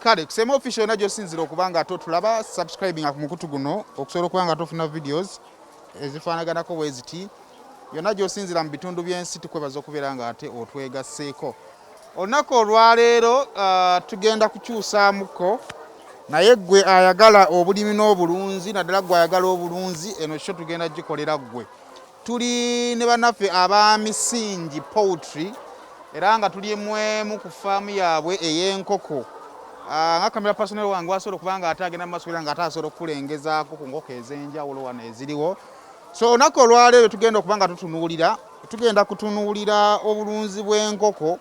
Kale kusema official najjo sinzira okubanga tulaba subscribing ku mukutu guno okusobola okubanga tufuna videos ezifaanaganako bwe ziti yonna gy'osinzira mu bitundu by'ensi tukwebaza okubeera nga ate otwegasseeko. Olunaku olwaleero tugenda kukyusaamuko naye ggwe ayagala obulimi n'obulunzi naddala ggwe ayagala obulunzi eno kyo tugenda gikolera ggwe. Tuli ne bannaffe aba Misingi Poultry era nga tuli emu ku faamu yaabwe ey'enkoko. Nga kamera personnel wange wasobola okuba nga ate agenda mu maaso era nga ate asobola okukulengezaako ku nkoko ez'enjawulo wano eziriwo. So olunaku olwaleero tugenda okuba nga tugenda kutunuulira obulunzi bw'enkoko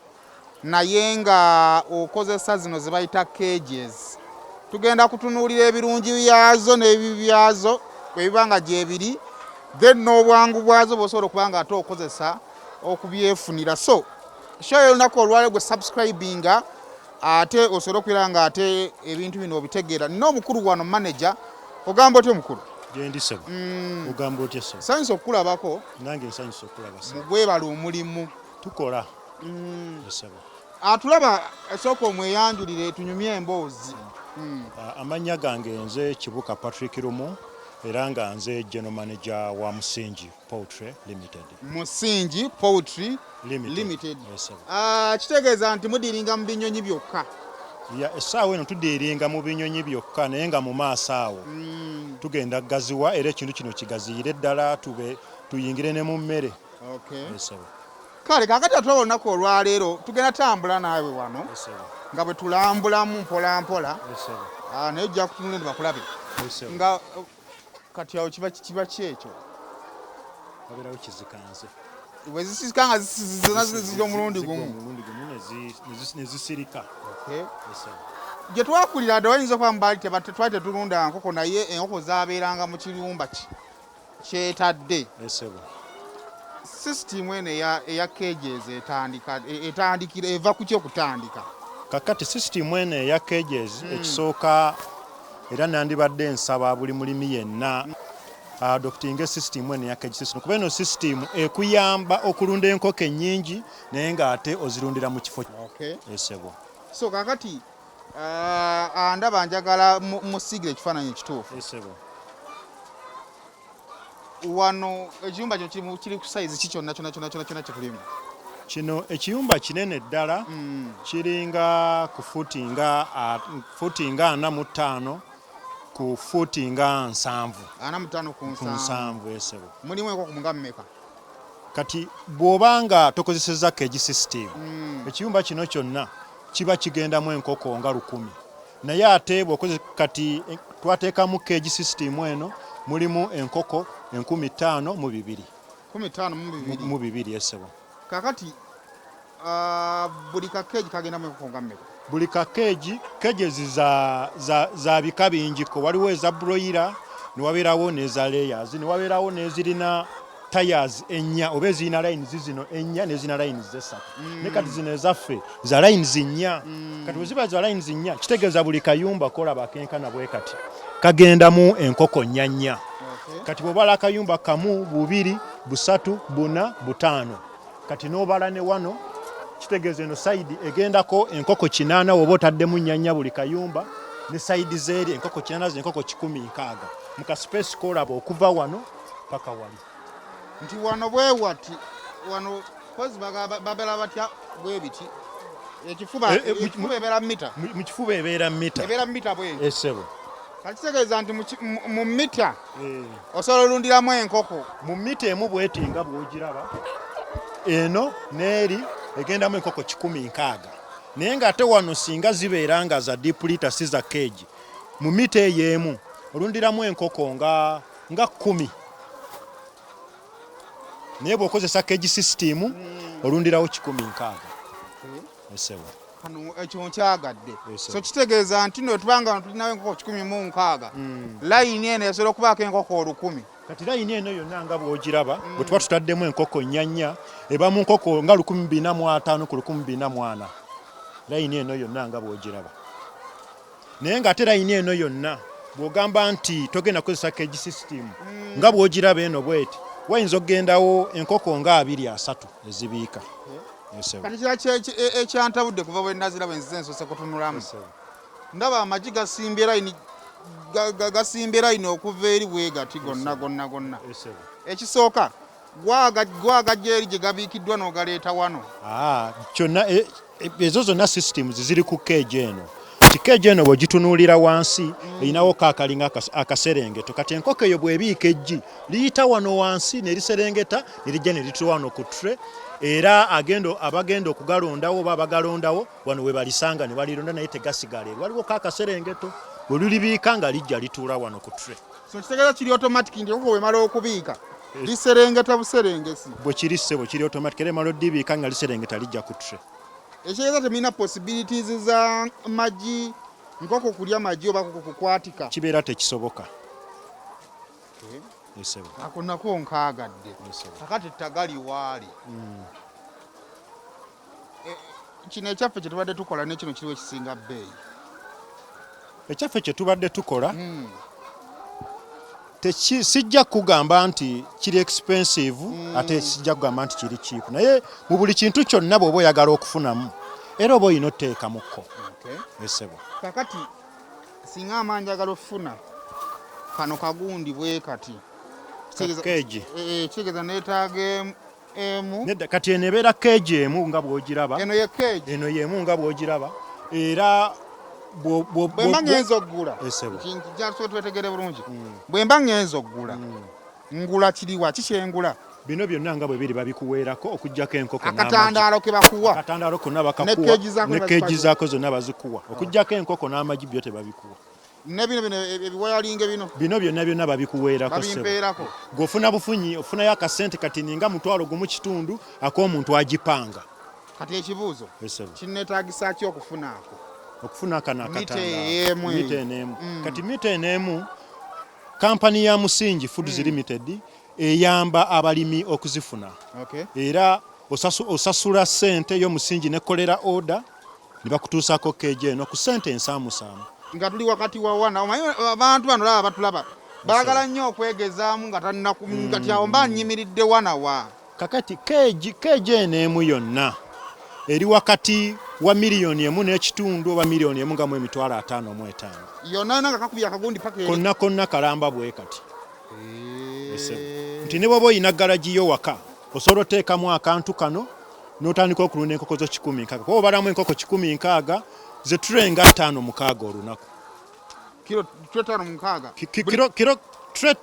naye nga okozesa zino ze bayita cages. Tugenda kutunuulira ebirungi byazo n'ebibi byazo ebiba nga gyebiri then n'obwangu bwazo bw'osobola okuba nga ate okozesa okubyefunira. So show olunaku olwaleero gwe subscribinga ate osobola okubeera nga ate ebintu bino obitegeera. Nina omukulu wano manager. Ogamba otya omukulu? Jendi sebo. Ogamba otya sebo? Nsanyusa okukulabako. Nange nsanyusa okulaba sebo. Mugwebala omulimu. Tukola. Sebo. Atulaba esooka omweyanjulire tunyumye emboozi. Amannya gange nze Kibuka Patrick Lumu era nga nze General Manager wa Musingi Poultry Limited. Musingi Poultry Limited. Kitegeeza nti mudiringa mu binyonyi byokka. Essaawa eno tudiringa mu binyonyi byokka naye nga mu maaso awo tugenda gaziwa era ekintu kino kigaziyire ddala tuyingire ne mu mmere. Kale kakati atulaba olunaku olwaleero tugenda tambula naawe wano nga bwe tulambulamu mpola mpola naye ojja kutunula ne bakulabe nga kati awo kiba kyekyo wabeerawo kizikanze bwe zisikanga ziri omulundi gumu ne zisirika. Gye twakulira dde wayinza okuba mubaali twali tetulunda nkoko naye enkoko zaabeeranga mu kiyumba kyetadde. System eno eya cages etandikira eva ku kyo kutandika. Kakati system eno eya cages ekisooka era nandibadde nsaba buli mulimi yenna adoptinga system eno eya cage system kuba eno system ekuyamba okulunda enkoko ennyingi naye ng'ate ozirundira mu kifo. Esebo. So kakati andaba njagala musigire ekifaananyi ekituufu. Esebo. Wano ekiyumba kyo kiri ku size ki kyonna kikulimu? Kino ekiyumba kinene ddala kiringa ku fuuti nga 45 ku fuuti nga 7. 45 ku 7. Esebo. Mulimu enkoko nga mmeka? Kati bw'obanga tokozesezza cage system ekiyumba kino kyonna kiba kigendamu enkoko nga 100 naye ate bw'okozesa kati twateekamu cage system eno mulimu enkoko 15,200. 15,200. Esebo. Kakati buli ka cage kagendamu enkoko nga mmeka? Buli ka cages za bika bingiko waliwo eza broiler ne wabeerawo n'eza layers ne wabeerawo n'ezirina tires ennya oba ezirina lines zino ennya n'ezirina lines esatu ne kati zino ezaffe za lines nnya. Kati bwe ziba za lines nnya kitegeeza buli kayumba kolaba kenkana bwe kati kagendamu enkoko nnya. Kati bw'obala akayumba kamu 2 3 4 5 kati n'obala ne wano kitegeeza eno side egendako enkoko 8 oba otaddemu nnya buli kayumba ne side zeri enkoko 8 enkoko 16 mu ka space kolaba okuva wano paka wali. Nti wano bwe wati wano kozi babela batya bwe biti ekifuba ebeera mita mu kifuba ebeera mita bwe. Esebo. Kitegeeza nti mu mita osobola olundiramu enkoko mu mita emu bwetinga bw'ogiraba eno n'eri egendamu enkoko 16 naye ng'ate wano singa zibeera nga za deep litter si za cage mu mita eyo emu olundiramu enkoko nga 10 naye bw'okozesa cage system olundirawo 16. Esebo. Kano ekyo nkyagadde. So kitegeeza nti no tubanga tulinawo enkoko 16 layini eno esobola okubaako enkoko 1000. Kati layini eno yonna nga bw'ogiraba bwe tuba tutaddemu enkoko nnya eba mu nkoko nga 245 ku 240. Layini eno yonna nga bw'ogiraba naye ng'ate layini eno yonna bw'ogamba nti togenda kukozesa cage system nga bw'ogiraba eno bweti wayinza okugendawo enkoko nga 2-3 ezibiika. Kati kira ekyantabudde kuva bwe naziraba enzize nsoose kutunulamu ndaba amagi gasimbye line gasimbye line okuva eri bwe gati gonna. Ekisooka gwagajja eri gye gabiikiddwa n'ogaleeta wano. Kyonna ezo zonna systems ziri ku keegi eno. Keegi eno bw'ogitunuulira wansi erinawo kaakalinga akaserengeto. Kati enkoko eyo bw'ebiika eggi liyita wano wansi ne liserengeta ne lijja ne lituula wano ku tray. Era abagenda okugalondawo oba abagalondawo wano we balisanga ne balironda naye tegasigala eri. Waliwo kaakaserengeto bwe lulibiika nga lijja lituula wano ku tray. So kitegeeza kiri automatic nti enkoko bw'emala okubiika liserengeta buserengesi. Bwe kiri ssebo kiri automatic era emala oddibiika nga liserengeta lijja ku tray. Ekitegeeza temulina possibilities za magi nkoko kulya magi oba kukukwatika. Kibeera tekisoboka. Ako nako nkaagadde. Kakati tagali waali. Kino ekyaffe kye tubadde tukola ne kino kiriwo ekisinga bbeeyi. Ekyaffe kye tubadde tukola sijja kugamba nti kiri expensive ate sijja kugamba nti kiri cheap. Naye mu buli kintu kyonna bw'oba oyagala okufunamu era oba olina otteekamukko. Kakati singa amanyi agala okufuna kano kagundi bwe kati. Keegi. Kitegeeza neetaaga emu. Kati eno ebeera keegi emu nga bw'ogiraba. Eno ye keegi. Eno y'emu nga bw'ogiraba. Era bwe mba ngenza okugula twetegere bulungi. Bwe mba ngenza okugula ngula kiriwa kikyengula. Bino byonna nga bwe biri babikuweerako okuggyako enkoko akatandaalo ke bakuwa. Akatandaalo konna bakakuwa ne keegi zaako zonna bazikuwa. Okuggyako enkoko n'amagi byo tebabikuwa. Ne bino ebiwayalinge bino byonna babikuweerako. Babimpeerako. G'ofuna bufunyi ofunayo akasente kati ninga mutwalo gumu kitundu ak'omuntu agipanga. Kati ekibuuzo kinneetaagisa ki okufuna ako? Okufuna akana akatandaalo mita enemu. Kati mita enemu kampani ya Musingi Foods Limited eyamba abalimi okuzifuna. Era osasula ssente y'Omusingi nekolera order ne bakutuusako keegi eno ku ssente ensaamusaamu. Nga tuli wakati wa wana abantu bano laba batulaba baagala nnyo okwegezaamu nga kati awo mba nnyimiridde wana wa. Kakati keegi eno yonna eri wakati wa $1,000,000 n'ekitundu oba $1,000,000 nga mu emitwalo 55. Yonna nga kakubya akagundi paka konna kalamba bwe kati. Nti ne bw'oba oyina garagi yo waka osobola oteekamu akantu kano n'otandika okulunda enkoko zo 160. Kuba obalamu enkoko 160 ze tray nga 5-6 olunaku. Kilo 5-6. Kilo tray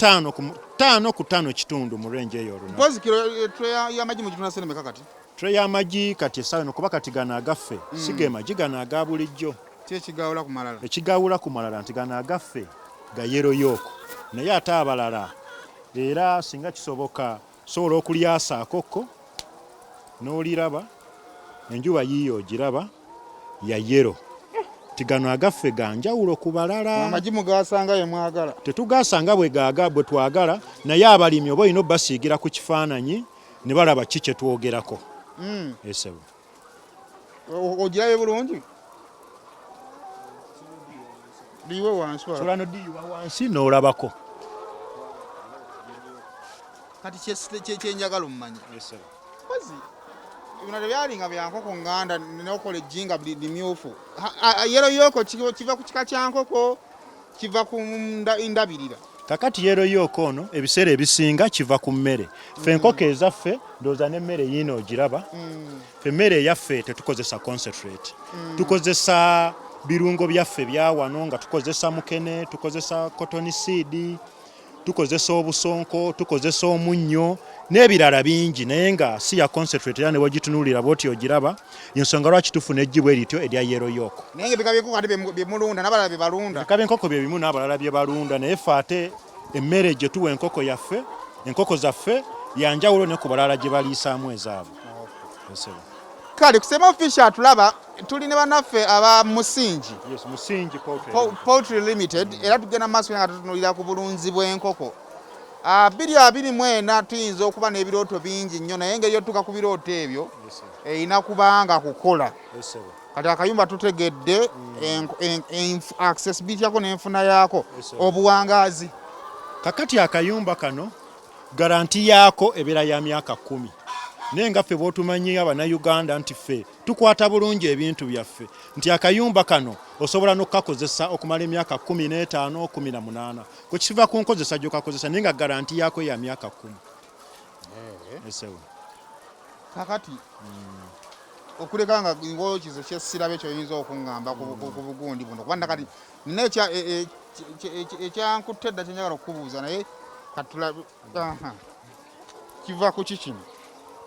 5 ku 5 kitundu mu range eyo olunaku. Bozi kilo tray y'amagi mu kitunda sene meka kati? Tray y'amagi kati essaawa eno kuba kati gano agaffe siga amagi gano aga bulijjo. Ki ekigawula ku malala? Ekigawula ku malala nti gano agaffe ga yero yooko naye ate abalala era singa kisoboka sobola okulyasa akokko n'oliraba enjuba yiyo ogiraba ya yero. Tigano agaffe ga njawulo ku balala. Amagi mugasanga ye mwagala. Tetugasanga bwe twagala naye abalimi oba olina obbasiigira ku kifaananyi ne balaba ki kye twogerako. Esebo. Ogirabe bulungi? Diwe wansi wala. Solano diwa wansi n'olabako. Kati kyenjagala omumanyi. Pozi bino tebyalinga bya nkoko nganda n'okola ejjinga limyufu. Yero yooko kiva ku kika kya nkoko kiva ku ndabirira. Kakati yero yooko ono ebiseera ebisinga kiva ku mmere. Ffe enkoko ezaffe ndowooza n'emmere yiino ogiraba. Ffe emmere eyaffe tetukozesa concentrate. Tukozesa birungo byaffe bya wano nga tukozesa mukene, tukozesa cotton seed, tukozesa obusonko, tukozesa omunnyo n'ebirala bingi naye nga si ya concentrate era ne wagitunuulira bw'oti ogiraba ensonga lwaki tufuna ejjibu erityo erya yero yooko. Naye nga ebika by'enkoko ate bye mulunda n'abalala bye balunda. Ebika by'enkoko bye bimu n'abalala bye balunda naye ffe ate emmere gye tuwa enkoko yaffe enkoko zaffe yanjawulo ne ku balala gye baliisaamu ezaabwe. Kale kusema official atulaba tuli ne bannaffe aba Musingi. Yes, Musingi Poultry Limited era tugenda maaso nga tutunulira ku bulunzi bw'enkoko. 2024 tuyinza okuba n'ebirooto bingi nnyo naye engeri yotuuka ku birooto ebyo erina kubanga kukola. Kati akayumba tutegedde accessibility yako n'enfuna yaako obuwangaazi. Kakati akayumba kano garanti yaako ebeera ya myaka 10. naye nga ffe bw'otumanyi Abannayuganda nti ffe tukwata bulungi ebintu byaffe nti akayumba kano osobola n'okukakozesa okumala emyaka 15 18 kwe kiva ku nkozesa gy'okakozesa naye nga garanti yaako ya myaka 10. Kakati okuleka nga ng'okizo kyessirabe kyoyinza okuŋŋamba ku bugundi buno kuba nakati nina ekyankutte edda kyenjagala okukubuuza naye katulabe kiva ku kikino.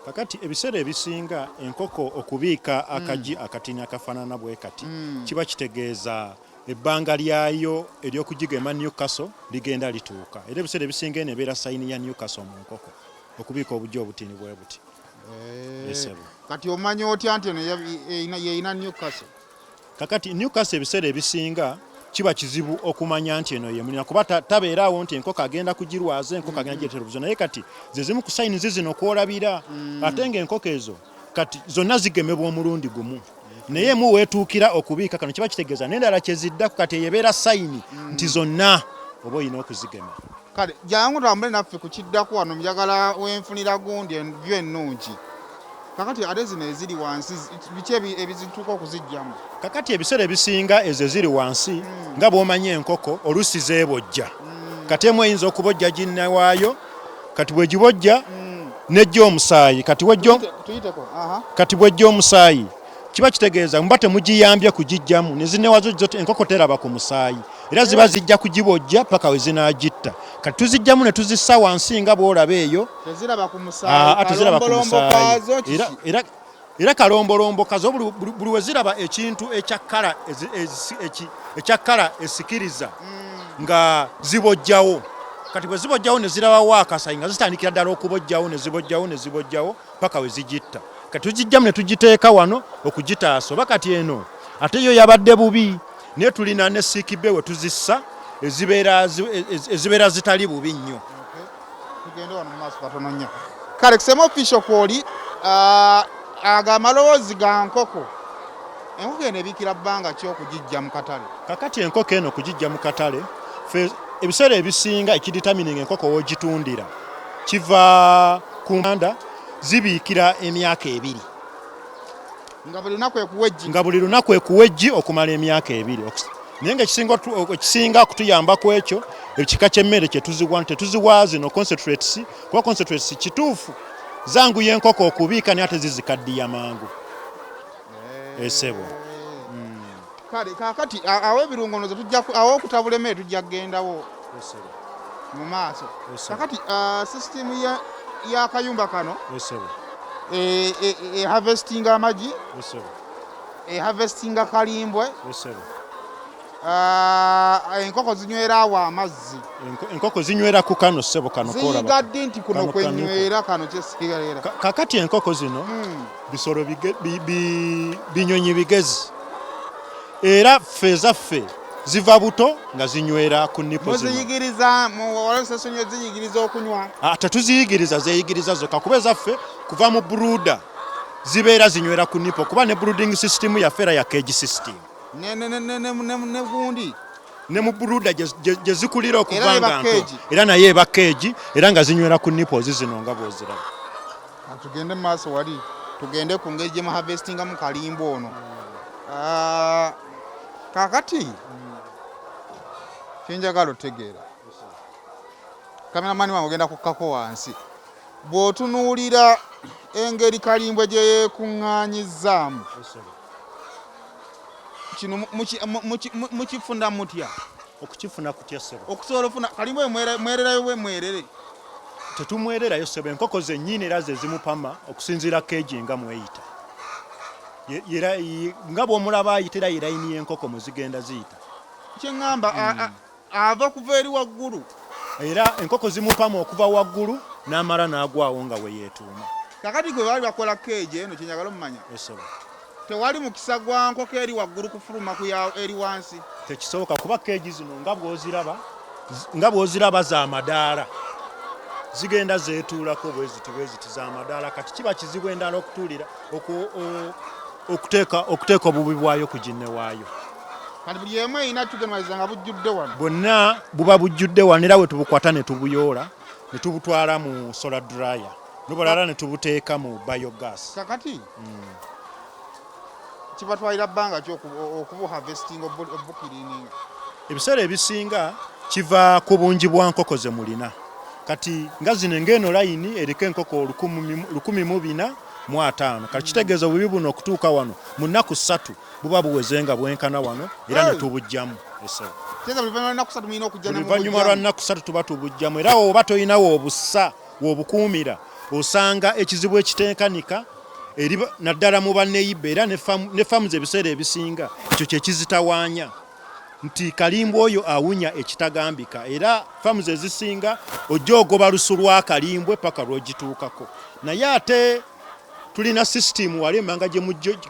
Kakati ebiseera ebisinga enkoko okubiika akaji akatini akafaanana bwe kati kiba kitegeeza ebbanga lyayo ery'okugigema Newcastle ligenda lituuka era ebiseera ebisinga eno ebeera sayini ya Newcastle mu nkoko okubiika obuji obutini bwe buti. Kati omanyi otya nti eno yeeyina Newcastle? Kakati Newcastle ebiseera ebisinga kiba kizibu okumanya nti eno yemulina kuba tabeeraawo nti enkoko agenda kugirwaza enkoko agenda gireetera obuzibu naye kati ze zimu ku sayini zino kwolabira ate ng'enkoko ezo kati zonna zigemebwa omulundi gumu naye mu weetuukira okubiika kano kiba kitegeeza n'endala kyeziddaku kati eyebeera sayini nti zonna oba olina okuzigema. Kale jangu tambule naffe ku kiddako wano njagala wenfunira gundi envyu ennungi. Kakati ate zino eziri wansi biki ebizituuka okuzijjamu? Kakati ebiseera ebisinga ezo ziri wansi nga bw'omanya enkoko oluusi zeebojja kati emu eyinza okubojja ginnewaayo kati bw'egibojja nejja omusaayi kati bw'ejja omusaayi kiba kitegeeza muba temugiyambye kugijjamu ne zinnewazo enkoko teraba ku musaayi era ziba zijja kugibojja paka we zinaagitta kati tuzijjamu ne tuzissa wansi nga bw'olaba eyo teziraba ku musaayi era kalombolombo kazo buli we ziraba ekintu ekya kkala esikiriza nga zibojjawo kati bwe zibojjawo ne zirabawo akasayi nga zitandikira ddala okubojjawo ne zibojjawo paka we zigitta kati tugijjamu ne tugiteeka wano okugitaasa oba kati eno ate yo yabadde bubi naye tulina ne siikibbe we tuzissa ezibeera zitali bubi nnyo. Tugende wano mu maaso katono nnyo. Kale kusema official kwoli aga amaloboozi ga nkoko enkoko eno ebiikira bbanga ki okugijja mu katale? Kakati enkoko eno okugijja mu katale ebiseera ebisinga ekiditamininga enkoko w'ogitundira kiva ku nganda zibiikira emyaka 2 nga buli lunaku ekuwejji okumala emyaka 2 naye nga ekisinga okutuyamba ku ekyo ekika ky'emmere kyetuziwa tetuziwa zino concentrates kuba concentrates kituufu zangu y'enkoko okubiika naye ate zizikaddiya mangu esebo. Kale kakati awo ebirungono awo okutabula emmere tujja kugendawo mu maaso. Kakati system y'akayumba kano harvestinga amagi harvestinga kalimbwe enkoko zinywera awo amazzi enkoko zinywera ku kano ssebo kano ziyigadde nti kuno kwenywera kano kyesigalera. Kakati enkoko zino bisolo binyonyi bigezi era ffe zaffe ziva buto nga zinywera ku nipo zino. Muziyigiriza walosesonyo ziyigiriza okunywa? Tetuziyigiriza zeyigiriza zokka kuba ezaffe kuva mu bruda zibeera zinywera ku nipo kuba ne brooding system yaffe era ya cage system ne gundi ne mu bruda gye zikulira okuva nga nto era naye eba cage era nga zinywera ku nipo zino nga bw'oziraba. Tugende mu maaso wali tugende ku ngeri gye mu harvestinga mu kalimbo ono. Kakati kyenjagala otegeera kameramani wange ogenda kukkako wansi bw'otunuulira engeri kalimbwe gye yeekuŋŋaanyizzaamu kino mukifunda mutya? Okukifuna kutya ssebo? Okusobola ofuna kalimbwe mwererayo bwe mwerere? Tetumwererayo ssebo, enkoko zennyini era ze zimupama okusinziira keegi nga mweyita nga bw'omulaba ayita era yerayini y'enkoko mwe zigenda ziyita. Kyeŋŋamba ava kuva eri waggulu era enkoko zimupama okuva waggulu n'amala n'agwawo nga we yeetuuma. Kakati gwe baali bakola keegi eno kyenyagala omumanya tewali mukisa gwa nkoko eri waggulu kufuluma ku eri wansi? Tekisoboka kuba keegi zino nga bw'oziraba za madaala zigenda zeetuulako bweziti za madaala kati kiba kizibu endala okutuulira okuteeka obubi bwayo ku ginne waayo. Kati buli emu erina tugemaliza nga bujjudde wano? Bwonna buba bujjudde wano era we tubukwata ne tubuyoola ne tubutwala mu solar dryer n'obulala ne tubuteeka mu biogas. Kakati kibatwalira bbanga ki okubuharvesting obukiriininga? Ebiseera ebisinga kiva ku bungi bwa nkoko ze mulina. Kati nga zino ng'eno layini eriko enkoko 1,405. Kati kitegeeza obubi buno okutuuka wano mu nnaku 3 buba buwezenga bwenkana wano era ne tubujjamu. Oluvannyuma lwa nnaku 3 tuba tubujjamu era oba toyinawo obussa wobukuumira osanga ekizibu ekiteekanika eri naddala mu banneeyibba era ne faamu z'ebiseera ebisinga ekyo kye kizitawaanya nti kalimbu oyo awunya ekitagambika era faamu ze zisinga ojja ogoba lusu lwa kalimbwe paka lw'ogituukako. Naye ate tulina sisitimu wali emmanga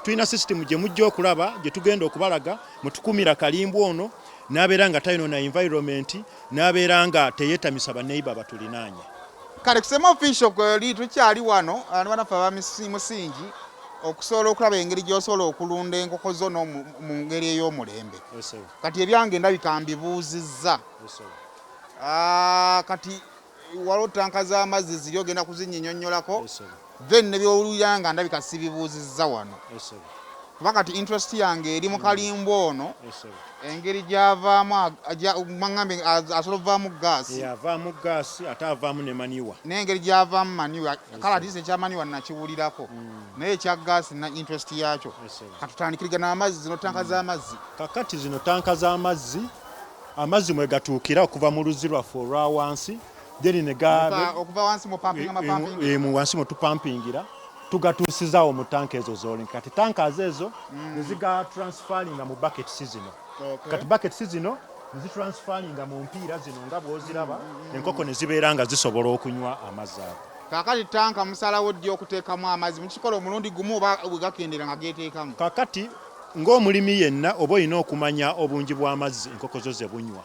tulina sisitimu gye mujja okulaba gye tugenda okubalaga mwe tukumira kalimbu ono n'abeera nga talina na environment n'abeera nga teyeetamisa banneeyibba batulinaanye. Kale kusema official kweli tukyali wano banaffe abamisingi okusobola okulaba engeri gy'osobola okulunda enkoko zo mu ngeri ey'omulembe. Kati ebyange ndabika mbibuuzizza. Kati waliwo tanka z'amazzi ziri ogenda kuzinnyonnyolako then ne by'owulira nga ndabika sibibuuzizza wano. Kuba kati interest yange eri mu kalimbu ono engeri gy'avaamu maŋŋambe asobola ovaamu gaasi. Avaamu gaasi ate avaamu ne maniwa. N'engeri gy'avaamu maniwa kale ati ekyamaniwa nakiwulirako naye ekya gaasi na interest yakyo. Katutandikirigana amazzi zino tanka z'amazzi. Kakati zino tanka z'amazzi amazzi mwe gatuukira okuva mu luzzi lwaffe olwa wansi then ne okuva wansi mu pumping mu wansi mwe tupampingira tugatuusizaawo mu tanka ezo z'olinga. Kati tanka ezo ne ziga transferringa mu buckets zino. Kati buckets zino ne zitransferringa mu mpiira zino nga bw'oziraba enkoko ne zibeera nga zisobola okunywa amazzi ago. Kakati tanka musalawo ddi okuteekamu amazzi mukikola omulundi gumu oba bwe gakendera nga geeteekamu? Kakati ng'omulimi yenna oba olina okumanya obungi bw'amazzi enkoko zo ze bunywa.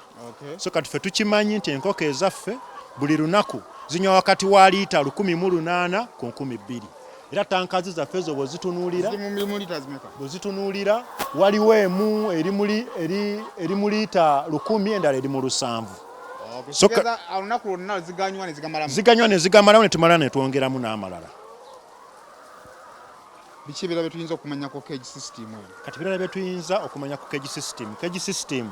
So kati ffe tukimanyi nti enkoko ezaffe buli lunaku zinywa wakati wa liita 1,800 ku 2,000. Era tanka zaffe ezo bw'ozitunuulira waliwo emu eri mu liita 1,000 endala eri mu 700. Olunaku lwonna ziganywa ne zigamalamu ne tumala ne twongeramu n'amalala. Biki ebirala bye tuyinza okumanya ku cage system eyo? Kati ebirala bye tuyinza okumanya ku cage system. Cage system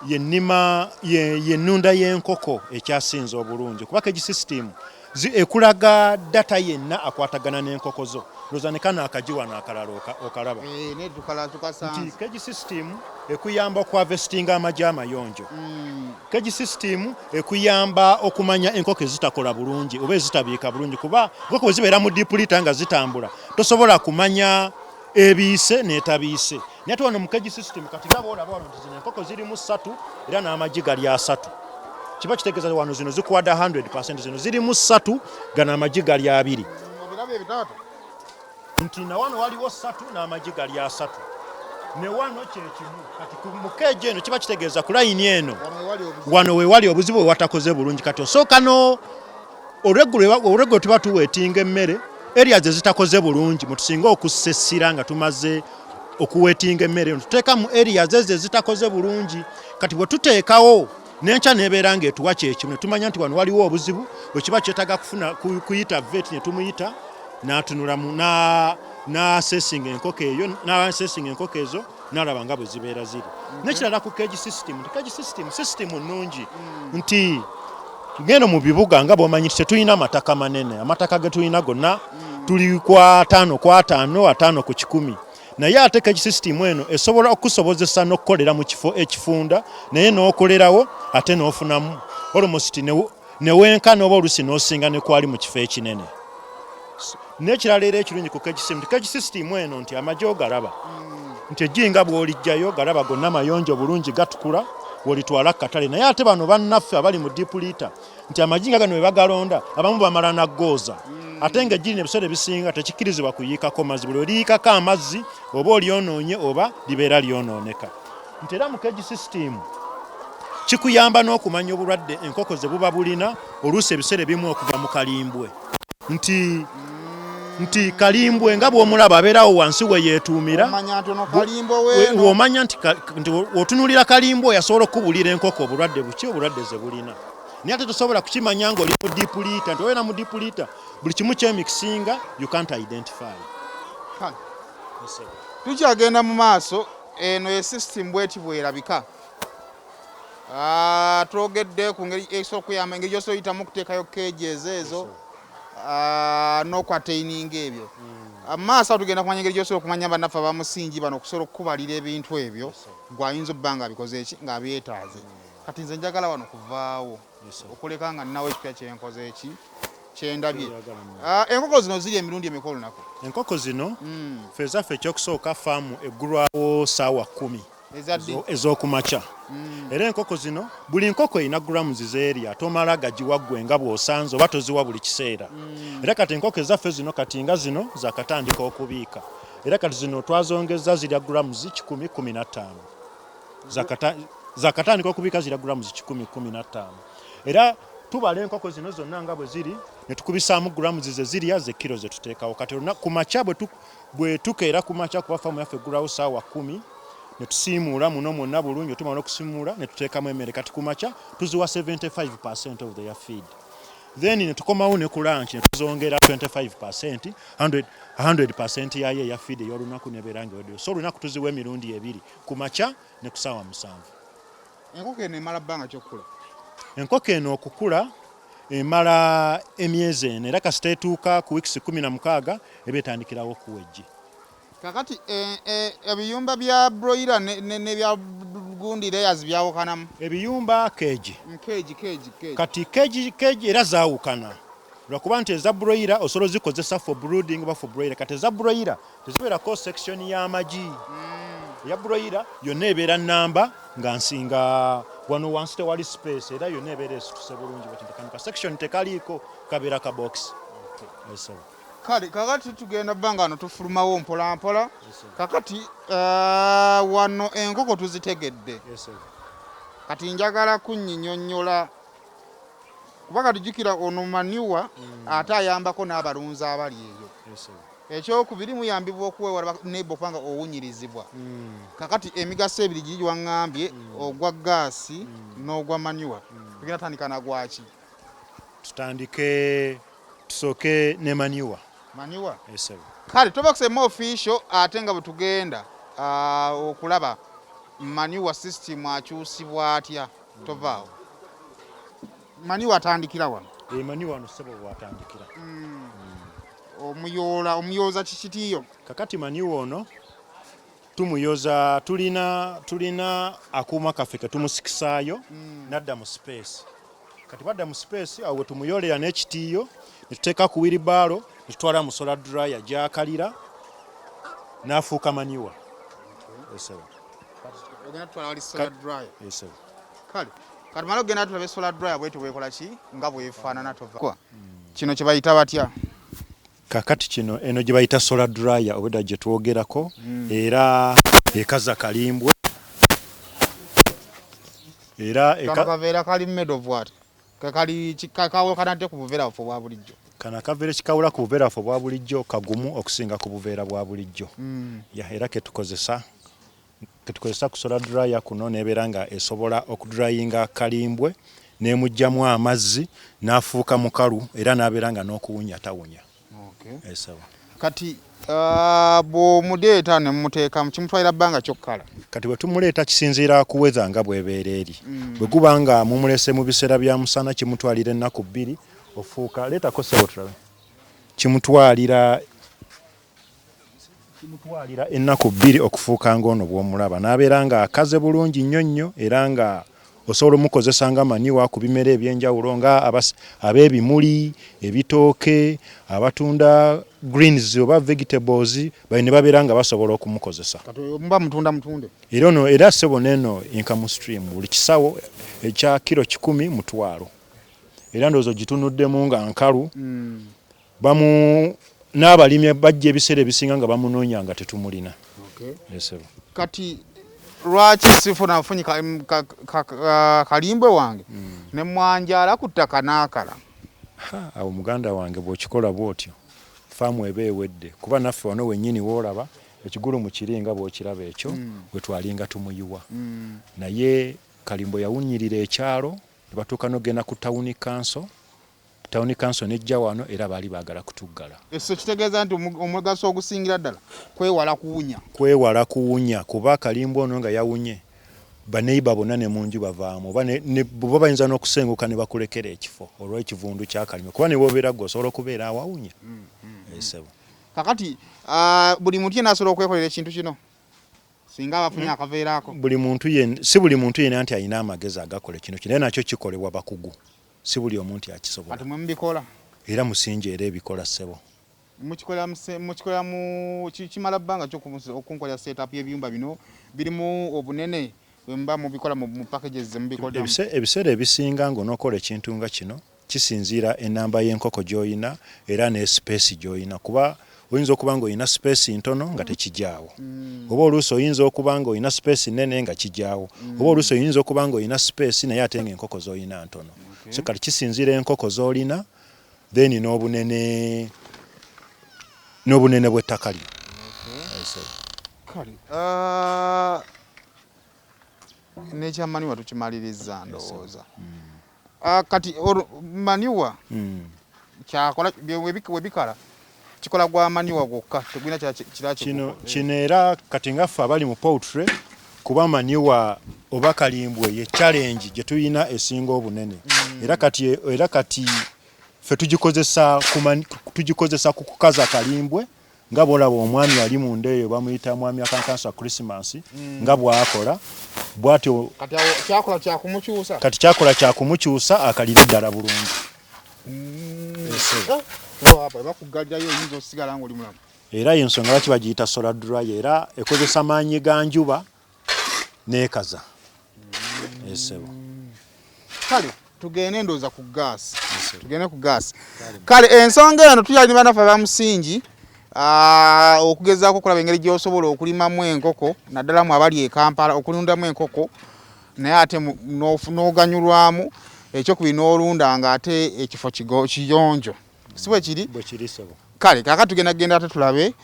y'ennunda y'enkoko ekyasinze obulungi kuba cage system ekulaga data yenna akwatagana n'enkoko zo. Looza ne kano akagiwa n'akalala okalaba. Nti cage system ekuyamba okuharvestinga amagi amayonjo. Cage system ekuyamba okumanya enkoko ezitakola bulungi oba ezitabiika bulungi kuba enkoko bwe zibeera mu deep litter nga zitambula tosobola kumanya ebiise n'etabiise. Naye ate wano mu cage system kati nga boolaba wano nti zino enkoko zirimu 3 era n'amagi gali 3. Kiba kitegeeza wano zino zikwada 100%, zino zirimu 3 gano amagi gali 2. Nti na wano waliwo 3 n'amagi gali 3. Ne wano kyekimu. Kati mu keje eno kiba kitegeeza ku layini eno wano we wali obuzibu we watakoze bulungi. Kati osooka no olweggulo tuba tuweetinga emmere area ze zitakoze bulungi mutusinga okussa essira nga tumaze okuweetinga emmere eno tuteeka mu area ze zitakoze bulungi. Kati bwe tuteekawo n'enkya neebeera ng'etuwa kyekimu ne tumanya nti wano waliwo obuzibu bwe kiba kyetaaga kuyita vet ne tumuyita n'atunulamu n'assessing enkoko ezo n'alaba nga bwe zibeera ziri. N'ekirala ku cage system nti cage system nnungi nti ngeno mu bibuga nga bw'omanyi tetulina mataka manene. Amataka ge tulina gonna tuli kwa 5 ku 10 naye ate cage system eno esobola okusobozesa n'okukolera mu kifo ekifunda naye n'okolerawo ate n'ofunamu almost newenkana oba olusi n'osinga ne kwali mu kifo ekinene. N'ekirala era ekirungi ku cage system eno nti amagi ogalaba nti ejjinga bw'olijjayo galaba gonna mayonjo bulungi gatukula bw'olitwala katale. Naye ate bano bannaffe abali mu deep litter nti amagi nga gano we bagalonda abamu bamala naggooza ate ng'ejjiri n'ebiseera ebisinga tekikkirizibwa kuyiikako mazzi. Buli oliyiikako amazzi oba olyonoonye oba libeera lyonooneka. Nti era mu cage system kikuyamba n'okumanya obulwadde enkoko ze buba bulina oluusi ebiseera ebimu okuva mu kalimbwe. Nti kalimbwe nga bw'omulaba abeerawo wansi we yeetuumira w'omanya nti otunuulira kalimbwe yasobola okukubulira enkoko obulwadde buki obulwadde ze bulina. naye ate tosobola kukimanya ng'oli mu deep litre nti obeera mu deep litre buli kimu kyemikisinga you can't identify. Tukyagenda mu maaso eno ye system bweti bwerabika. Twogedde ku ngeri esobola okuyamba engeri gy'osobola oyitamu okuteekayo cages ezo n'okwataininga ebyo. Maaso tugenda kumanya engeri gy'osobola okumanya bannaffe abamusingi bano okusobola okukubalira ebintu ebyo gw'ayinza obba ng'abikoze eki ng'abyetaaze. Kati nze njagala wano kuvaawo okuleka nga nnawo ekipya kyenkoze eki kyendabye. Enkoko zino ziri emirundi emeka olunaku? Enkoko zino ffe ezaffe ekyokusooka faamu eggulwawo ssaawa 10 ez'okumakya. Era enkoko zino buli nkoko erina grams z'erya tomala gagiwa ggwe nga bw'osanze oba toziwa buli kiseera. Era kati enkoko ezaffe zino kati nga zino zaakatandika okubiika. Era kati zino twazongeza zirya grams 10-15. Zaakatandika okubiika zirya grams 10-15. Era tubala enkoko zino zonna nga bwe ziri ne tukubisaamu grams ze zirya ze kilo ze tuteekawo. Kati ku makya bwe tukeera ku makya kuba faamu yaffe eggulawo ssaawa 10 ne tusiimuula muno mwonna bulungi otumala okusiimuula ne tuteekamu emmere. Kati ku makya tuziwa 75% of their feed. Then ne tukomawo ne ku lunch ne tuzongera 25%, 100% yayo eya feed ey'olunaku nebeera ng'eweddeyo. So olunaku tuziwa emirundi 2 ku makya ne ku ssaawa 7. Enkoko eno emala bbanga ki okukula? Enkoko eno okukula emala emyezi 4 era kasita etuuka ku weeks 16 eba etandikirawo okuwejji. Kakati ebiyumba bya broiler n'ebya gundi layers byawukanamu? Ebiyumba keegi. Keegi. Kati keegi era zaawukana. Lwakuba nti eza broiler osobola zikozesa for brooding oba for broiler. Kati eza broiler tezibeerako section y'amagi. Eya broiler yonna ebeera nnamba nga nsinga wano wansi tewali space era yonna ebeera esituse bulungi bwetintekanika. Section tekaliiko kabeera ka box. Kale kakati tugenda bbanga wano tufulumawo mpola mpola. Kakati wano enkoko tuzitegedde. Kati njagala kunnyinnyonnyola kuba katujjukira ono maniwa ate ayambako n'abalunzi abali eyo. Ekyokubiri muyambibwa okuweewala nebo kubanga owunyirizibwa. Kakati emigaso ebiri giri gyewaŋŋambye ogwa gaasi n'ogwa maniwa. Tugenda tandika na gwaki? Tusooke ne maniwa. Maniwa? Kale toba kusema official ate nga bwe tugenda okulaba maniwa system akyusibwa atya. Tovaawo. Maniwa atandikira wano? Maniwa wano sebo bw'atandikira. Omuyooza kikitiyo? Kakati maniwa ono tumuyoza tulina akuuma kaffe ke tumusikisaayo nadda mu space. Kati badda mu space awo we tumuyolera n'ekitiiyo ne tuteeka ku wheelbarrow ne tutwala mu solar dryer gy'akalira n'afuuka maniwa. Ogenda tutwala wali solar dryer? Kale kati mala ogenda tulabe solar dryer bwetyo bwekola ki nga bwefaanana tova. Kino kye bayita batya? Kakati kino eno gye bayita solar dryer obwedda gye twogerako era ekaza kalimbwe era kaveera kali made of what? Kakali kawukanadde ku buveera bwaffe obwa bulijjo. Kana kaveera kikawula ku buveera bwaffe obwa bulijjo kagumu okusinga ku buveera bwa bulijjo. Era ketukozesa ku solar dryer kuno nebeera nga esobola okudryinga kalimbwe n'emugjamu amazzi n'afuuka mukalu era n'abeera nga n'okuwunya tawunya. Kati bw'omudeeta ne mumuteekamu kimutwalira bbanga kyokukala? Kati bwe tumuleeta kisinziira ku weather nga bw'ebeera eri. Bwe guba nga mumulese mu biseera bya musana kimutwalira ennaku 2 ofuuka leetako ssebo tulabe. Kimutwalira ennaku 2 okufuuka ng'ono bw'omulaba n'abeera nga akaze bulungi nnyo era nga osobola omukozesa nga maniwa ku bimera ebyenjawulo nga ab'ebimuli, ebitooke, abatunda greens oba vegetables ne babeera nga basobola okumukozesa. Muba mutunda mutunde? Era ssebo n'eno income stream buli kisawo ekya kilo 10 mutwalo. Era ndowooza gitunuddemu nga nkalu n'abalimi bajja ebiseera ebisinga nga bamunoonya nga tetumulina. Kati lwaki sifuna afunyi kalimbwe wange ne mwanjala ku ttaka n'akala? Awo muganda wange bw'okikola bw'otyo faamu eba ewedde kuba naffe wano wennyini woolaba ekigulu mu kiringa bw'okiraba ekyo bwe twalinga tumuyiwa. Naye kalimbwe yawunyirira ekyalo batuuka n'ogenda ku town council nejja wano era baali baagala kutuggala. Eso kitegeeza nti omugaso ogusingira ddala kwewala kuwunya kuba Kalimbwe ono nga yawunye baneiba bonna ne munju bavaamu bo bayinza n'okusenguka ne bakulekera ekifo olw'ekivundu kya Kalimbwe kuba ne bwobeera gwe osobola okubeera awawunya. Kakati buli muntu yenna asobola okwekolera ekintu kino singa abafunye akaveera ako. Si buli muntu yenna nti alina amagezi agakola kino naye nakyo kikolebwa bakugu, si buli omuntu akisobola. Kati mwe mubikola era musingi era ebikola ssebo mukikola mu kimala bbanga okunkolera setup y'ebiyumba bino birimu obunene bwemba mubikola mu packages mubikola. Ebiseera ebisinga ng'onookola ekintu nga kino kisinziira ennamba y'enkoko gy'olina era ne space gy'olina kuba oyinza okuba ng'olina space ntono nga tekijaawo oba oluusi oyinza okuba ng'olina space nnene nga kijaawo oba oluusi oyinza okuba ng'olina space naye ate ng'enkoko z'olina ntono. So kati kisinziira enkoko z'olina then n'obunene bw'ettaka lyo. N'ekyamaniwa tukimaliriza ndowooza. Kati maniwa kyakola webikala kikola gwa maniwa gwokka tegulina kirala kino era kati ngaffe abali mu poultry kuba maniwa oba Kalimbwe ye challenge gye tulina esinga obunene era kati ffe tugikozesa ku kukaza Kalimbwe nga bw'olaba omwami ali munda eyo bamuyita mwami akankansa Christmas nga bw'akola bw'atyo kati kyakola kyakumukyusa akalire ddala bulungi. Era y'ensonga lwaki bagiyita solar dryer era ekozesa maanyi ga njuba n'ekaza. Kale tugende ndooza ku gaasi. Tugende ku gaasi. Kale ensonga eno tuyalina bannaffe abamusingi okugezaako okulaba engeri gy'osobola okulimamu enkoko naddala mu abali e Kampala okulundamu enkoko naye ate n'oganyulwamu ekyokubiri n'olunda ng'ate ekifo kiyonjo. Si bwe kiri? Kale kaaka tugenda ate tulabe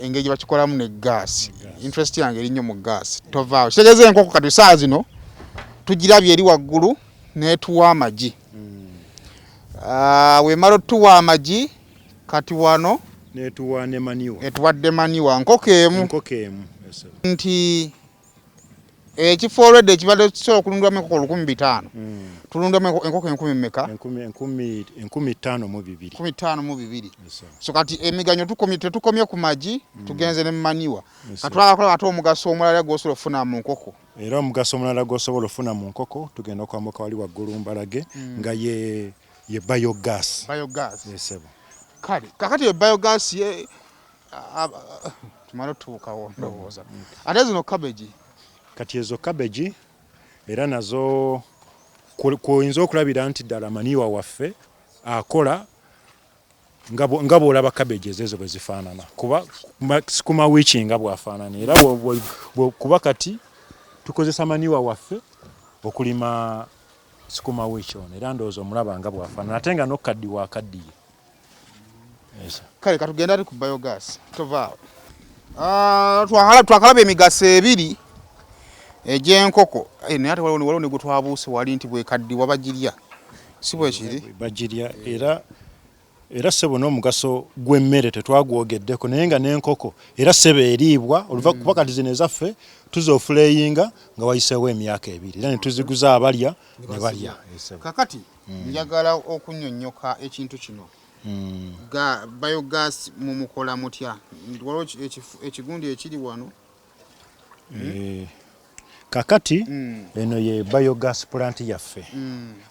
engeri gye bakikolamu ne gaasi. Interest yange eri nnyo mu gaasi. Tovaawo. Kitegeeza enkoko kati saa zino tugirabye eri waggulu n'etuwa amagi. Wemala otuwa amagi kati wano n'etuwadde maniwa nkoko emu. Nti ekifo olwedde ekibadde kisobola okulundwamu enkoko 500 tulundamu enkoko 1000 mmeka? 15,200. So kati emiganyo tetukomye ku magi tugenze ne maniwa. Katwala ate omugaso omulala gw'osobola okufuna mu nkoko. Era omugaso omulala gw'osobola okufuna mu nkoko tugenda okwambuka wali waggulu mbalage nga ye biogas. Kale kakati biogas tumala tuukawo ndowooza. Ate zino cabbage. Kati ezo cabbage era nazo kuyinza okulabira nti ddala maniwa waffe akola nga bw'olaba cabbage ezo bwe zifaanana kuba sikuma wiiki nga bwafaanana era kuba kati tukozesa maniwa waffe okulima sikuma wiiki ono era ndowooza omulaba nga bwafaanana ate nga n'okaddi wakaddiye. Kale katugenda ati ku biogas tovaawo. Twakalaba emigaso ebiri egy'enkoko naye ate waliwo ne gwe twabuuse wali nti bwekaddiwa bagirya si bwe kiri? Bagirya era ssebo n'omugaso gw'emmere tetwagwogeddeko naye nga n'enkoko era ssebo eriibwa kuba kati zino ezaffe tuzofuleyinga nga wayiseewo emyaka 2 era ne tuziguza abalya ne balya. Kakati njagala okunnyonnyoka ekintu kino. Biogas mumukola mutya? Waliwo ekigundi ekiri wano. Kakati eno ye biogas plant yaffe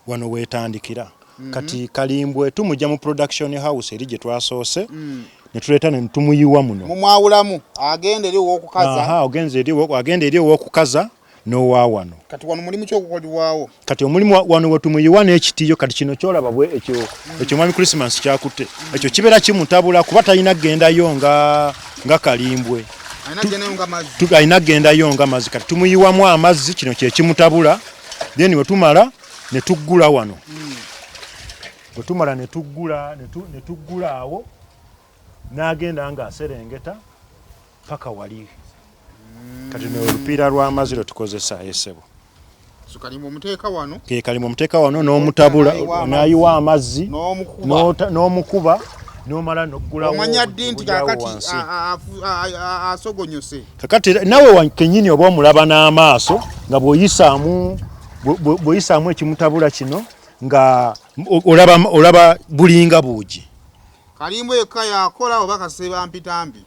wano weetandikira. Kati Kalimbwe tumujja mu production house eri gye twasoose ne tuleeta ne tumuyiwa muno. Mumwawulamu agenda eri ow'okukaza. Agenda eri ow'okukaza n'owa wano. Kati wano mulimu ky'okukolebwawo. Kati omulimu wano we tumuyiwa n'ekitiyo kati kino kyolaba bwe ekyo mwami Christmas kyakutte. Ekyo kibeera kimutabula kuba talina kgendayo nga Kalimbwe. Alina kgendayo nga mazzi kati tumuyiwamu amazzi kino kye kimutabula then we tumala ne tuggula wano. Bwe tumala ne tuggula awo n'agenda ng'aserengeta paka wali. Kati n'olupiira lw'amazzi lwe tukozesa esebo. so kalimba omuteeka wano ke kalimba omuteeka wano n'omutabula n'ayiwa amazzi n'omukuba n'omala n'oggulawo omanya ddi nti kakati asogonyose kakati nawe kenyini oba omulaba n'amaaso nga bw'oyisaamu ekimutabula kino nga olaba bulinga buugi. Kalimbo yekka yakola oba Kaseba mpitambi?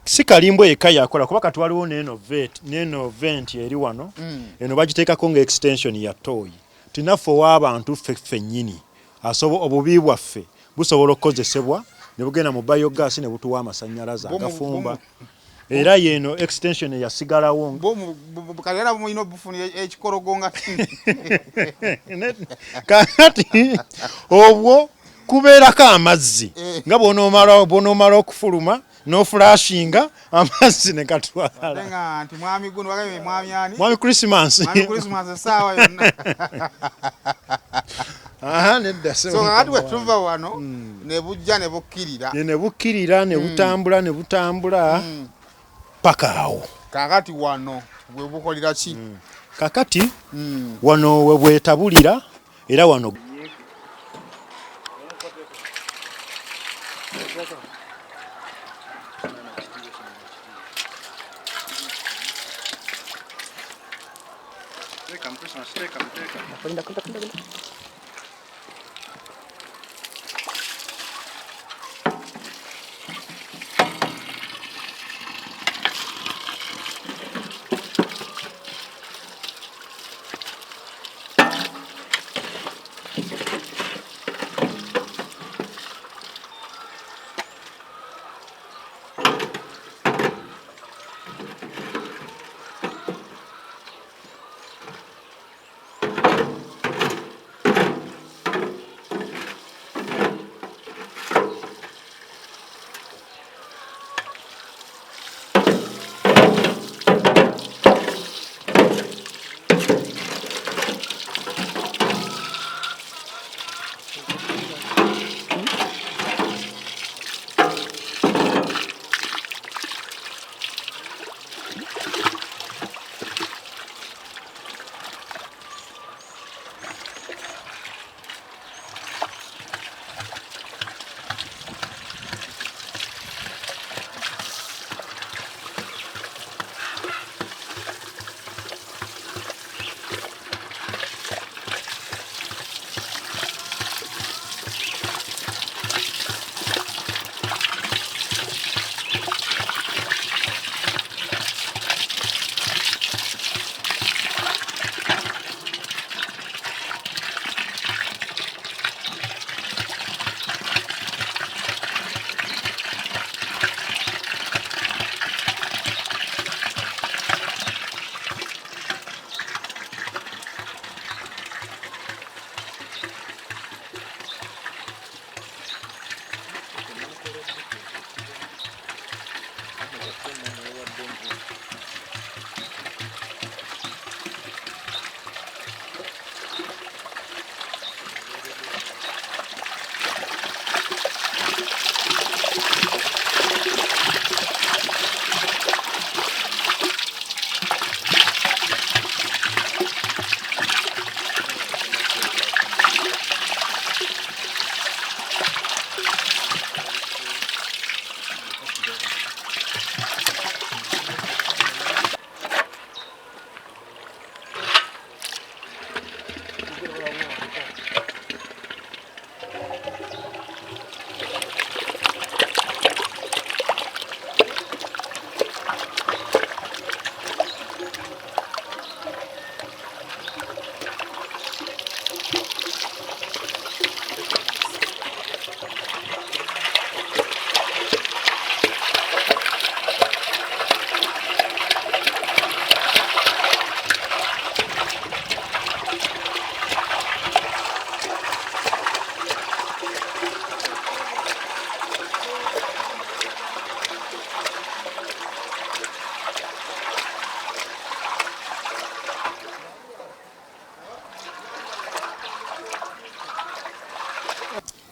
Si Kalimbo yekka yakola kuba kati waliwo n'eno vent eri wano eno bagiteekako nga extension ya toyi tinaffe w'abantu ffe nnyini obubi bwaffe busobola okukozesebwa ne bugenda mu biogas ne butuwa amasannyalaze agafumba era yeno extension yasigalawo kalera bumuyino bufunira ekikorogonga kakati obwo kubeerako amazzi nga bw'onoomala okufuluma n'ofulashinga amazzi ne gatwala nti mwami guno wagabe mwami ani mwami Christmas esaawa yonna nedda so kakati bwe tuva wano ne bujja ne bukkirira ne butambula paka awo kakati wano bwe bukolera ki kakati wano we bwetabulira era wano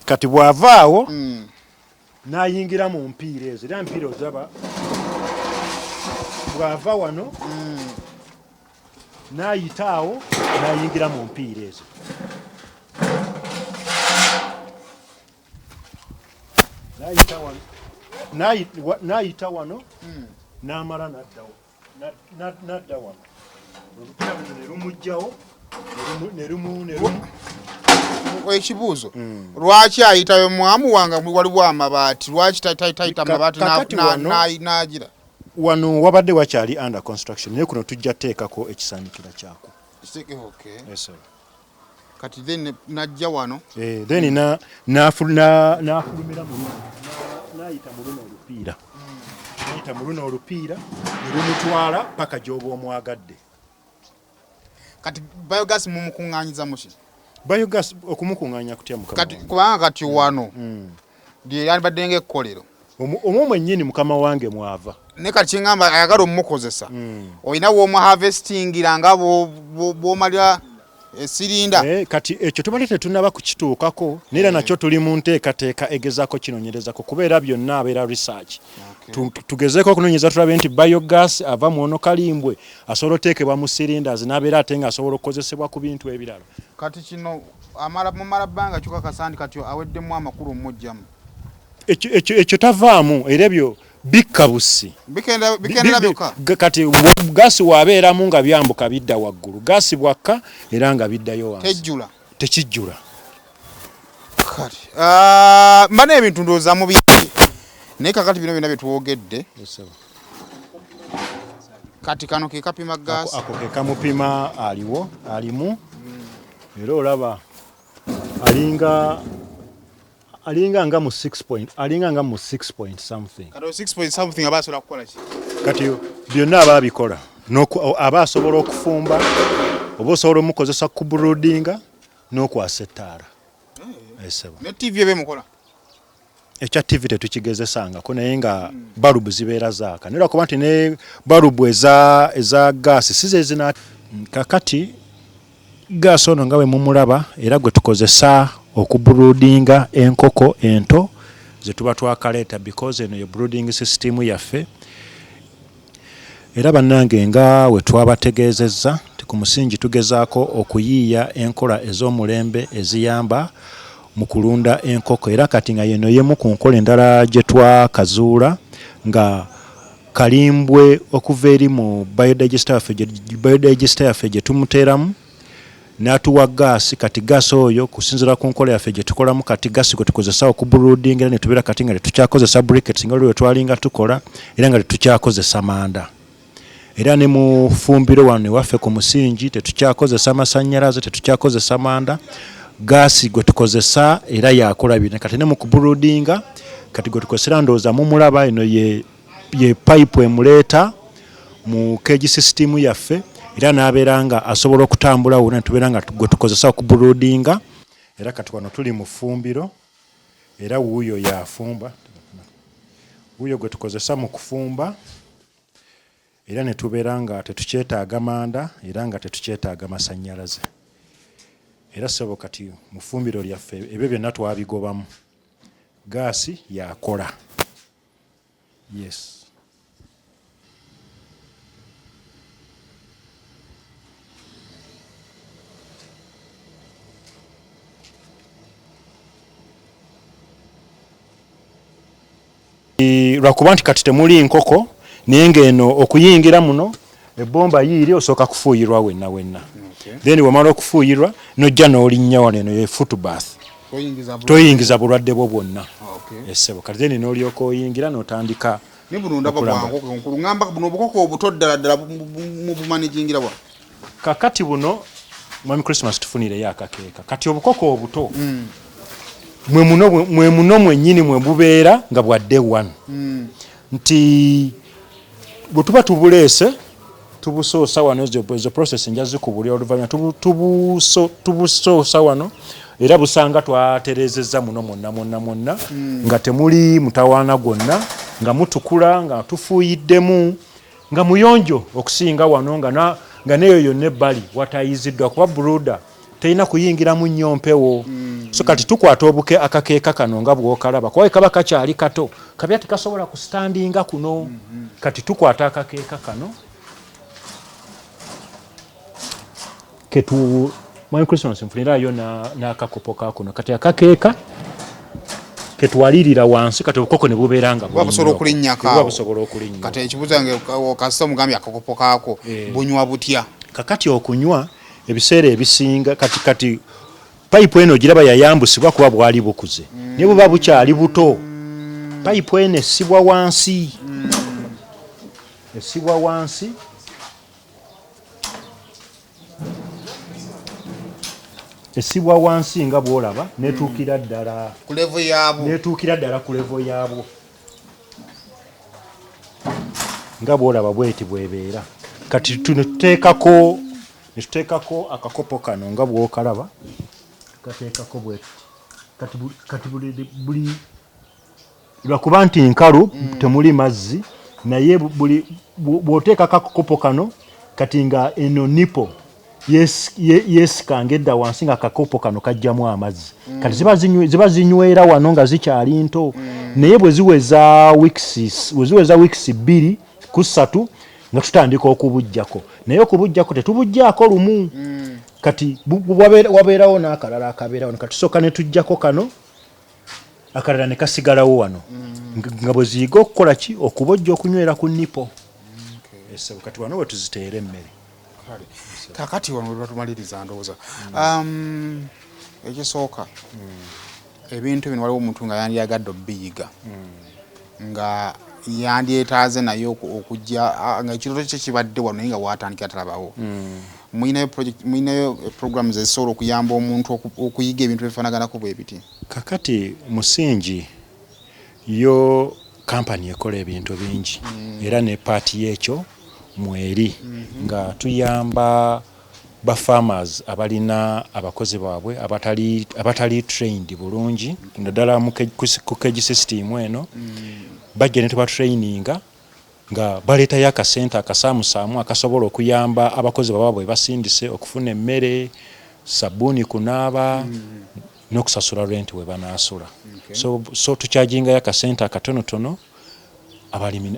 kati bwavaawo n'ayingira mu mpiira ezo era mpiira ozaba bw'ava wano n'ayitaawo n'ayingira mu mpiira ezo. N'ayita wano n'amala n'adda wano. Olupiira luno ne lumugjawo ne lumu. Ekibuuzo lwaki ayitayo mwamu wange waliwo amabaati lwaki tayita amabaati n'agira wano wabadde wakyali under construction naye kuno tujja teekako ekisaanikira kyako. Kati then najja wano then n'afulumira n'ayita mu luno olupiira ne lumutwala paka gy'oba omwagadde. Kati biogas mumukuŋŋaanyiza muki? Biogas okumukuŋŋaanya kutya mukama kati kubanga kati wano yandibadde ng'ekkolero omwo mwennyini mukama wange mwava ne kati kiŋŋamba ayagala omumukozesa olina w'omuharvestingira nga bw'omalira sirinda kati ekyo tubali tetunaba kukituukako neera nakyo tuli mu nteekateeka egezaako kinoonyerezako kubeera byonna abeera research. Tugezeeko okunoonyeza tulabe nti biogas ava mu ono kalimbwe asobola oteekebwa mu cylinders n'abeera ate nga asobola okukozesebwa ku bintu ebirala. Kati kino mumala bbanga kyokakasa nti kati aweddemu amakulu mujjamu. Ekyo tavaamu era ebyo bikka bussi. Bikendera byokka. Kati gaasi waabeeramu nga byambuka bidda waggulu. Gaasi bwakka era nga biddayo wansi. Tekijjula. Kati mbana ebintu ndowooza mu bingi naye kakati bino byonna bye twogedde. Kati kano ke kapima gaasi. Ako ke kamupima alimu era olaba alinga nga mu 6 point something. Kati 6 point something aba asobola kukola ki? Kati byonna aba abikola aba asobola okufumba oba osobola omukozesa ku broodinga n'okwasa ettaala. Ne TV ebe mukola? Ekya TV tetukigezesangako naye nga balubu zibeera zaaka naye lwakuba nti ne balubu eza gaasi size ezina kakati gaasi ono nga bwe mumulaba era gwe tukozesa okubroodinga enkoko ento ze tuba twakaleeta because eno ye brooding system yaffe era bannange nga we twabategeezezza ku musingi tugezaako okuyiiya enkola ez'omulembe eziyamba mu kulunda enkoko era kati nga yeno yemu ku nkola endala gye twakazuula nga kalimbwe okuva eri mu biodigester yaffe gye tumuteeramu n'atuwa gaasi kati gaasi oyo kusinziira ku nkola yaffe gye tukolamu kati gaasi gwe tukozesa okubrooding era ne tubeera kati nga tetukyakozesa briquettes nga lwe twalinga tukola era nga tetukyakozesa manda. Era ne mu fumbiro wano ewaffe ku musingi tetukyakozesa masannyalaze tetukyakozesa manda. Gaasi gwe tukozesa era yakola bino kati ne mu kubroodinga kati gwe tukozesa ndowooza mumulaba eno ye pipe emuleeta mu cage system yaffe era n'abeera nga asobola okutambula wonna tubeera nga gwe tukozesa okubroodinga era kati wano tuli mu fumbiro era wuuyo yafumba wuuyo gwe tukozesa mu kufumba era ne tubeera nga tetukyetaaga manda era nga tetukyetaaga masannyalaze. Era sebo kati mu fumbiro lyaffe ebyo byonna twabigobamu gaasi yakola. Yes. Lwakuba nti kati temuli nkoko naye ng'eno okuyingira muno ebbomba yiiri osooka kufuuyirwa wenna. Then wamala okufuuyirwa nojja n'olinnya wano eno ye foot bath. Toyingiza bulwadde bwo bwonna. Essebo kati then n'olyoka oyingira n'otandika. Ne buno ndaba bwangu ngamba buno obukoko obuto ddala mu bumanigingira bwa. Kakati buno Mwami Christmas tufunireyo akakeeka. Kati obukoko obuto mwe muno mwennyini mwe bubeera nga bwadde wano. Nti bwe tuba tubuleese tubusoosa wano ezo process nja zikubulya oluvannyuma tubusoosa wano era busanga twatereezezza muno mwonna nga temuli mutawaana gwonna nga mutukula nga tufuuyiddemu nga muyonjo okusinga wano nga neyo yonna ebbali watayiziddwa kuba brooder terina kuyingira mu nnyompewo. So kati tukwata obuke akakeeka kano nga bw'okalaba kuba kaba kakyali kato kabya tekasobola kustandinga kuno. Kati tukwata akakeeka kano ketu mwana Christmas nfunirayo n'akakopo kakuno kati akakeeka ketwalirira wansi kati obukoko ne bubeeranga busobola okulinnyako kati ekibuuzo nge kasita omugambye akakopo kaako bunywa butya kakati okunywa ebiseera ebisinga kati payipu eno giraba yayambusibwa kuba bwali bukuze naye buba bukyali buto payipu eno essibwa wansi esibwa wansi nga bwolaba netuukira ddala ku level yaabwo nga bwolaba bweti bwebeera kati netuteekako akakopo kano nga bwokalaba tukateekako bweti kati buli lwakuba nti nkalu temuli mazzi naye bw'oteekako akakopo kano kati nga eno nipo yesikanga edda wansi nga akakopo kano kajjamu amazzi kati ziba zinywera wano nga zikyali nto naye bwe ziweza weeks 2 ku 3 nga tutandika okubujjako naye okubujjako tetubujjako lumu kati wabeerawo n'akalala akabeerawo kati tusooka ne tujjako kano akalala ne kasigalawo wano nga bwe ziyiga okukola ki okubojja okunywera ku nipo kati wano we tuziteera emmere kakati wano we batumaliriza ndowooza ekisooka ebintu bino waliwo omuntu nga yandiyagadde obbiyiga nga yandyetaaze naye okujja nga ekirooto kye kibadde wano naye nga watandikira talabawo mwinayo programs ezisobola okuyamba omuntu okuyiga ebintu bifaanaganako bwe biti kakati musingi yo kampani ekola ebintu bingi era ne paati y'ekyo mweri nga tuyamba ba farmers abalina abakozi baabwe abatali trained bulungi naddala ku keji system eno bajja ne tubatraininga nga baleetayo akasente akasaamusaamu akasobola okuyamba abakozi baabwe basindise okufuna emmere sabbuuni kunaaba n'okusasula rent we banaasula so tukyajingayo akasente akatonotono abalimi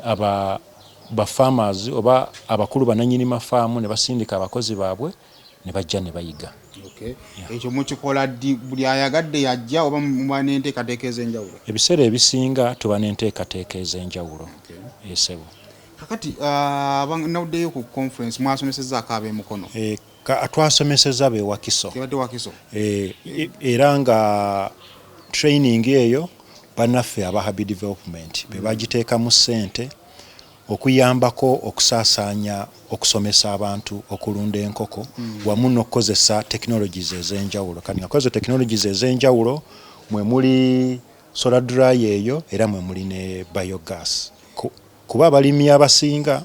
ba farmers oba abakulu bananyini mafaamu ne basindika abakozi baabwe ne bajja ne bayiga ekyo mukikola ddi buli ayagadde yajja oba muba n'enteekateeka ez'enjawulo ebiseera ebisinga tuba n'enteekateeka ez'enjawulo esebo kakati nawuddeyo ku conference mwasomesezzaako ab'emukono twasomeseza bewakiso era nga training eyo bannaffe aba Habi Development be bagiteekamu ssente okuyambako okusaasaanya okusomesa abantu okulunda enkoko wamu n'okukozesa technologies ez'enjawulo kati nga kozesa technologies ez'enjawulo mwe muli solar dry eyo era mwe muli ne biogas kuba abalimi abasinga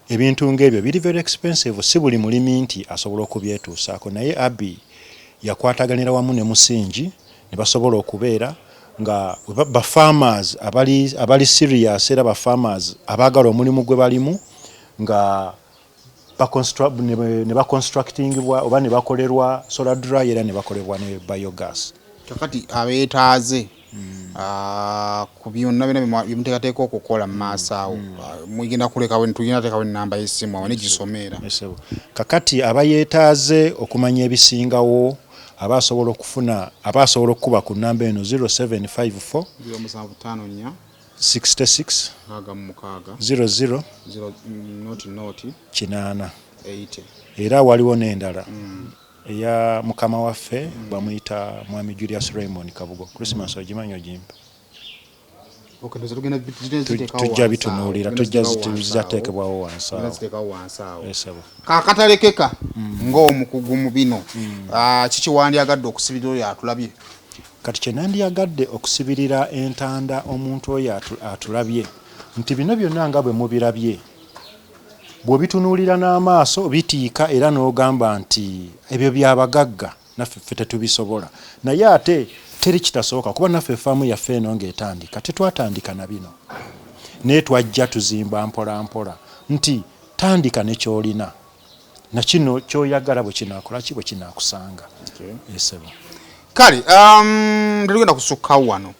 ebintu ng'ebyo biri very expensive si buli mulimi nti asobola okubyetuusaako naye Abi yakwataganira wamu ne Musingi ne basobola okubeera nga ba farmers abali serious era ba farmers abaagala omulimu gwe balimu nga ne baconstructingibwa oba ne bakolerwa solar dry era ne bakolebwa ne biogas kakati abeetaaze ku byonna bino byemuteekateeka okukola mu maaso awo mugenda kulekawo tugenda teekawo ennamba y'essimu awo ne gisomera kakati abayeetaaze okumanya ebisingawo abasobola okukuba ku nnamba eno 0754 66 00 8 era waliwo n'endala eya mukama waffe bamuyita mwami Julius Raymond Kabugo Christmas ogimanyi ogimpa tujja bitunuulira tujja zitateekebwawo wansi awo kakatalekeka ng'omukugu mu bino kiki wandyagadde okusibirira oyo atulabye kati kye nandyagadde okusibirira entanda omuntu oyo atulabye nti bino byonna nga bwe mubirabye bw'obitunuulira n'amaaso bitiika era n'ogamba nti ebyo byabagagga naffe ffe tetubisobola naye ate teri kitasoboka kuba naffe efaamu yaffe eno ng'etandika tetwatandika na bino naye twajja tuzimba mpola mpola nti tandika ne ky'olina na kino ky'oyagala bwe kinaakola ki bwe kinaakusanga esebo kale tetugenda kusukkawo wano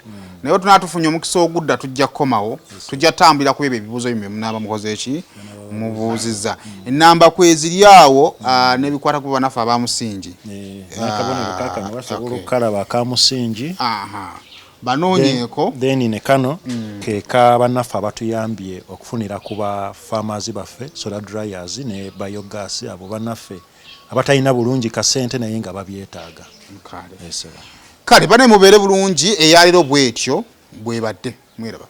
naye tunaatufunye omukisa ogudda tujja kukomawo tujja tambulira ku ebyo ebibuuzo bimwe munaaba mukoze eki mubuuziza ennamba kweziri awo n'ebikwata ku banafu abamusingi n'akabonero kaakano basobola okukalaba akamusingi banoonyeeko then ne kano ke kabanafu abatuyambye okufunira ku ba farmers baffe solar dryers ne biogas abo banaffe abatalina bulungi kasente naye nga babyetaaga kale bane mubeere bulungi eyaleero bwetyo bwebadde mweraba